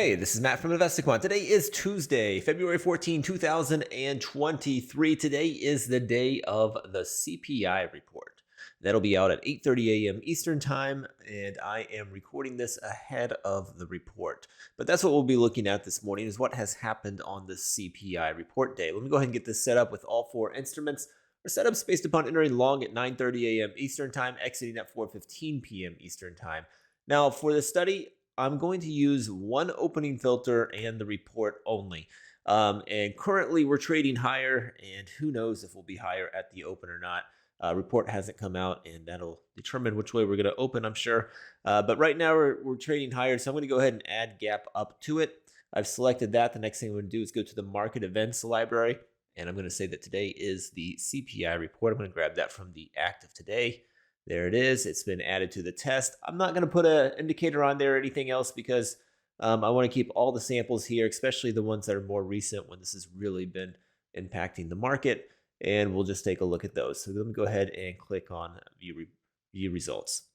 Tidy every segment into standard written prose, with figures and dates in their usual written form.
Hey, this is Matt from InvestiQuant. Today is Tuesday, February 14, 2023. Today is the day of the CPI report. That'll be out at 8:30 a.m. Eastern Time, and I am recording this ahead of the report. But that's what we'll be looking at this morning, is what has happened on the CPI report day. Let me go ahead and get this set up with all four instruments. Our setup's based upon entering long at 9:30 a.m. Eastern Time, exiting at 4:15 p.m. Eastern Time. Now, for the study, I'm going to use one opening filter and the report only. And currently we're trading higher, and who knows if we'll be higher at the open or not. Report hasn't come out, and that'll determine which way we're going to open, I'm sure. But right now we're trading higher, so I'm going to go ahead and add gap up to it. I've selected that. The next thing I'm going to do is go to the market events library, and I'm going to say that today is the CPI report. I'm going to grab that from the active today. There it is. It's been added to the test. I'm not going to put an indicator on there or anything else because I want to keep all the samples here, especially the ones that are more recent when this has really been impacting the market. And we'll just take a look at those. So let me go ahead and click on view results.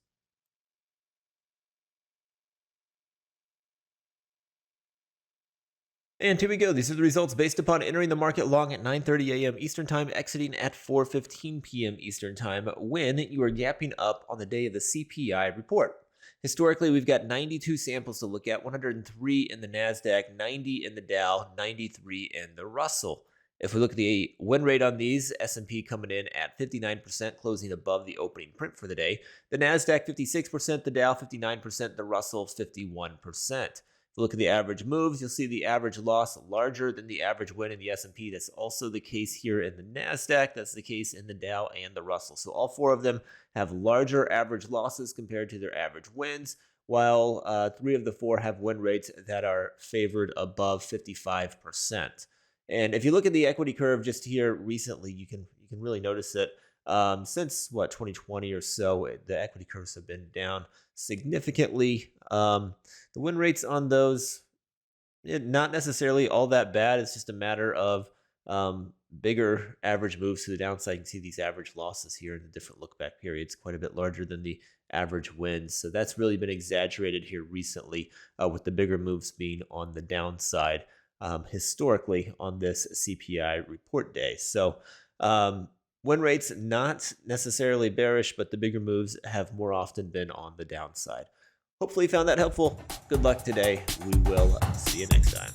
And here we go. These are the results based upon entering the market long at 9:30 a.m. Eastern Time, exiting at 4:15 p.m. Eastern Time when you are gapping up on the day of the CPI report. Historically, we've got 92 samples to look at, 103 in the NASDAQ, 90 in the Dow, 93 in the Russell. If we look at the win rate on these, S&P coming in at 59%, closing above the opening print for the day. The NASDAQ 56%, the Dow 59%, the Russell 51%. If you look at the average moves, you'll see the average loss larger than the average win in the S&P. That's also the case here in the NASDAQ. That's the case in the Dow and the Russell. So all four of them have larger average losses compared to their average wins, while three of the four have win rates that are favored above 55%. And if you look at the equity curve just here recently, you can really notice it. Since 2020 or so, the equity curves have been down significantly. The win rates on those, not necessarily all that bad. It's just a matter of bigger average moves to the downside. You can see these average losses here in the different look back periods quite a bit larger than the average wins. So that's really been exaggerated here recently, with the bigger moves being on the downside historically on this CPI report day. So win rates not necessarily bearish, but the bigger moves have more often been on the downside. Hopefully you found that helpful. Good luck today. We will see you next time.